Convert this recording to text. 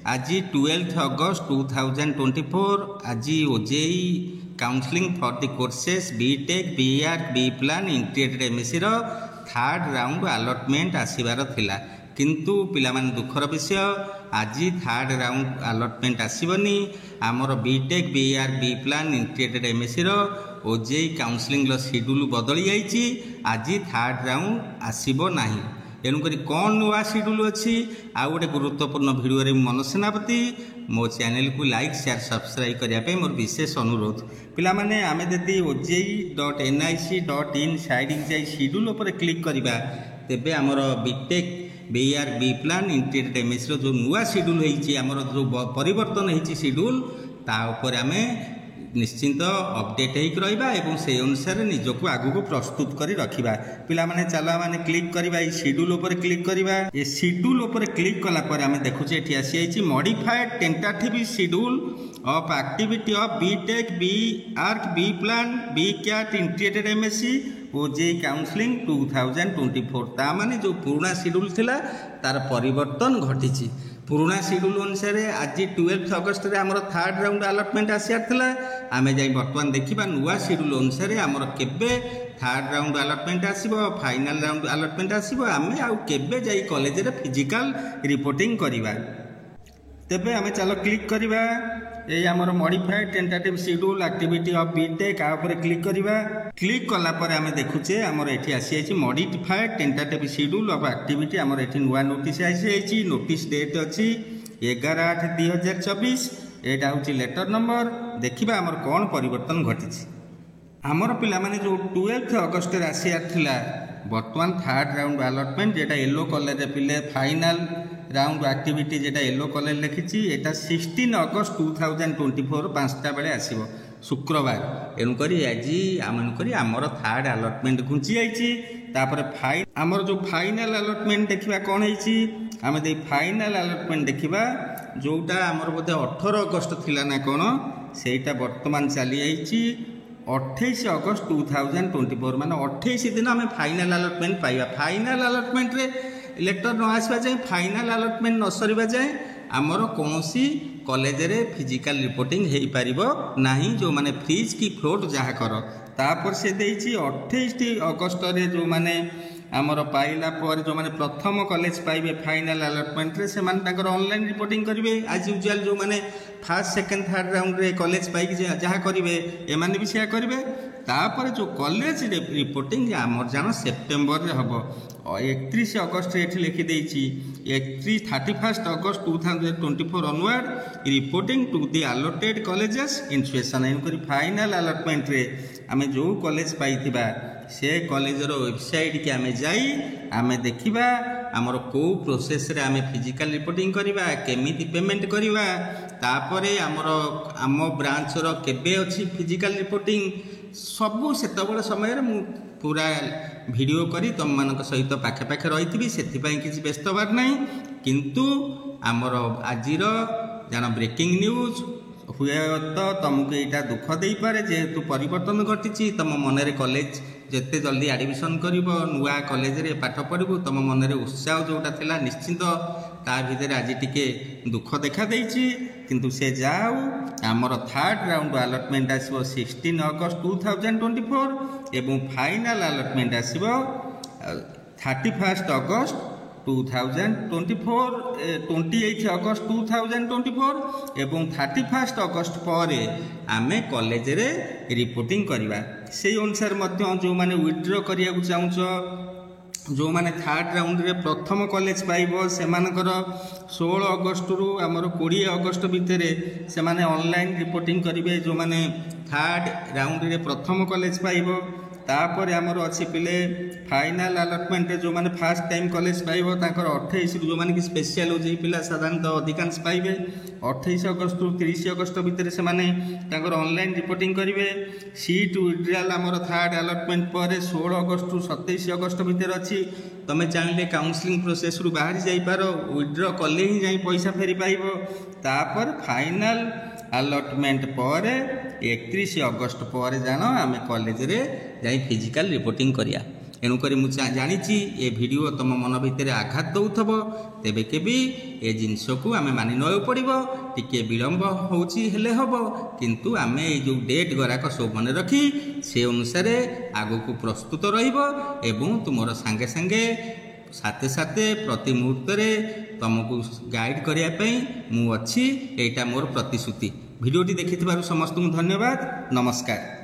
आज 12 अगस्त 2024 आज OJEE counselling for the courses BTech BArch B plan integrated MSc रो थर्ड राउंड अलॉटमेंट आसीबार थिला किंतु पिला माने दुखर विषय आज थर्ड राउंड अलॉटमेंट आसीबनी आमर BTech BArch B plan integrated MSc रो ओजेई काउंसलिंग लो शेड्यूल बदली जाइछि आज थर्ड राउंड आसीबो नाही तेणुक कौन नुआ शेड्यूल अच्छी आउ गोटे गुरुत्वपूर्ण भिडियो मन सेनापति मो चैनल को लाइक शेयर सब्सक्राइब करने मोर विशेष अनुरोध पिला माने आमे जदि oji.nic.in साइड जाई शेड्यूल पर क्लिक करबा तेबे आमर BTech BArch B plan integrated MSc रो जो नुआ शेड्यूल होईची आमर जो परिवर्तन होईची शेड्यूल ता ऊपर आमे निश्चिंत अपडेट होकर रहा और से अनुसार निजक आगु को प्रस्तुत कर रखा पिला माने चलो माने क्लिक करवा शेड्यूल उपर क्लिक करवा ये शेड्यूल उपर क्लिक कला पर आमे देखुचे एठी आसी आइछि modified tentative schedule of activity of BTech B Arch B plan B cat integrated MSc OJEE counselling 2024 ता माने जो पुराना शेड्यूल थिला तार परिवर्तन घटिछि पुराना शेड्यूल अनुसार आज 12 अगस्त रे हमर थर्ड राउंड अलॉटमेंट आसियार थिला आमे जाई वर्तमान देखिबा नुआ शेड्यूल अनुसार हमर केबे थर्ड राउंड अलॉटमेंट आसीबो फाइनल राउंड अलॉटमेंट आसीबो आमे आउ केबे जाई कॉलेज रे फिजिकल रिपोर्टिंग करिबा तेबे आमे चलो क्लिक करिबा ए हमर modified tentative schedule activity of BTech आ ऊपर क्लिक करिबा क्लिक कला पर आमे देखुचे हमर एठी आसी आइछि modified tentative schedule of activity हमर एठी नुआ नोटिस आसी आइछि नोटिस डेट अछि 11/8/2024 एटा होछि लेटर नंबर देखिबा हमर कोन परिवर्तन घटिछि हमर पिला माने जो 12 अगस्त रे आसी आथिला वर्तमान थर्ड राउंड अलॉटमेंट जेटा येलो कलर रे पिले फाइनल राउंड एक्टिविटी जेटा येलो कलर लिखिछि एटा 16 अगस्त 2024 5टा बेले आसीबो शुक्रवार एनुकरी आज आमनकरी हमर थर्ड अलॉटमेंट घुंची जाइछि तापर हमर जो फाइनल अलॉटमेंट देखिबा कोन होइछि आमे दे फाइनल अलॉटमेंट देखिबा जोटा हमर बोधे 18 अगस्त थिला ना कोन सेटा वर्तमान चली जाइछि 28 अगस्त 2024 माने 28 दिन आमे फाइनल अलॉटमेंट पाइबा फाइनल अलॉटमेंट रे लेटर न आसवा जाए फाइनल अलॉटमेंट न सरीबा जाए आमर कौनसी कॉलेज रे फिजिकल रिपोर्टिंग हो पारिबो नाही जो माने फ्रीज की फ्लोट जहा कर तापर से देइछि 28 अगस्त रे जो माने आमर पाइला पर जो माने प्रथम कॉलेज पाइबे फाइनल अलॉटमेंट रे से माने ताकर ऑनलाइन रिपोर्टिंग करिवे आज यूजुअल जो माने फर्स्ट सेकंड थर्ड राउंड रे कॉलेज पाइक जहा करिवे ए माने भी सेया करिवे तापर जो कॉलेज रिपोर्टिंग आमर जान सेप्टेम्बर रे हबो 31 अगस्त एठी लिखि देइछि 31 अगस्त 2024 onward reporting to the allotted colleges institution एनकरी फाइनल अलॉटमेंट रे आमे जो कॉलेज पाइथिबा से कॉलेज रो वेबसाइट के आमे जाई आमे देखिबा हमर को प्रोसेस रे आमे फिजिकल रिपोर्टिंग करिबा केमिति पेमेंट करिबा तापरे हमर आम ब्रांच रो केबे अछि फिजिकल रिपोर्टिंग सबु सेतबेले समय रे मु पूरा वीडियो करी तुम मान सहित पाखे पाखे रही से किसी व्यस्त हबार ना किंतु आमर आज जान ब्रेकिंग न्यूज हुए तो तुमको यहाँ दुख दे पारे जेहेतु परिवर्तन घटी तुम मन में कॉलेज जिते जल्दी एडमिशन कर नुआ कॉलेज रे पाठ पढ़ू तुम मन में उत्साह जोटा था निश्चिंत ता भीतर आज टिके दुख देखा देछि किंतु से जाऊ आमर थर्ड राउंड अलॉटमेंट आसीबो 16 अगस्त 2024 एवं फाइनल अलॉटमेंट आसीबो 31 अगस्त 2024 28 अगस्त 2024 एवं 31 अगस्त पर आमे कॉलेज रे रिपोर्टिंग करवा से अनुसार जो माने विथड्रॉ करिया चाहूछ जो माने थर्ड राउंड रे प्रथम कॉलेज पाइबो से मानकर 16 अगस्त रु हमर 20 अगस्त भितर से माने ऑनलाइन रिपोर्टिंग करिवे जो माने थर्ड राउंड रे प्रथम कॉलेज पाइबो तापर आमर अच्छी पिले फाइनल अलॉटमेंट जो माने फर्स्ट टाइम कॉलेज पाइबो ताकर 28 जो माने कि स्पेशल हो पिला साधारणतः अधिकांश पाइबे 28 अगस्त 30 अगस्त भितर से माने ताकर ऑनलाइन रिपोर्टिंग करिवे सीट विड्रॉल आमर थर्ड अलॉटमेंट पर 16 अगस्त 27 अगस्त भितर अच्छी तमे चाहिले काउंसलिंग प्रोसेस रु बाहर जाई पारो विड्रॉ कले ही जाई पैसा फेरी पाइबो तापर फाइनल अलॉटमेंट पर 31 अगस्त पर जान आम कॉलेज रे जाई फिजिकल रिपोर्टिंग करिया एणुक मुझे जानी ए वीडियो तुम मन भितर आघात दौथब तेबे केबी ए जिनस को आम मानि नय पड़ो टिके विलंब होले हम किंतु आम ये जो डेट गराक सब मन रखी से अनुसार आग को प्रस्तुत एवं तुमर सांगे सांगे साथे साथे प्रति मुहूर्त तुमको गाइड करने मु अच्छी एटा मोर प्रतिश्रुति। वीडियोटी देखि समस्त धन्यवाद। नमस्कार।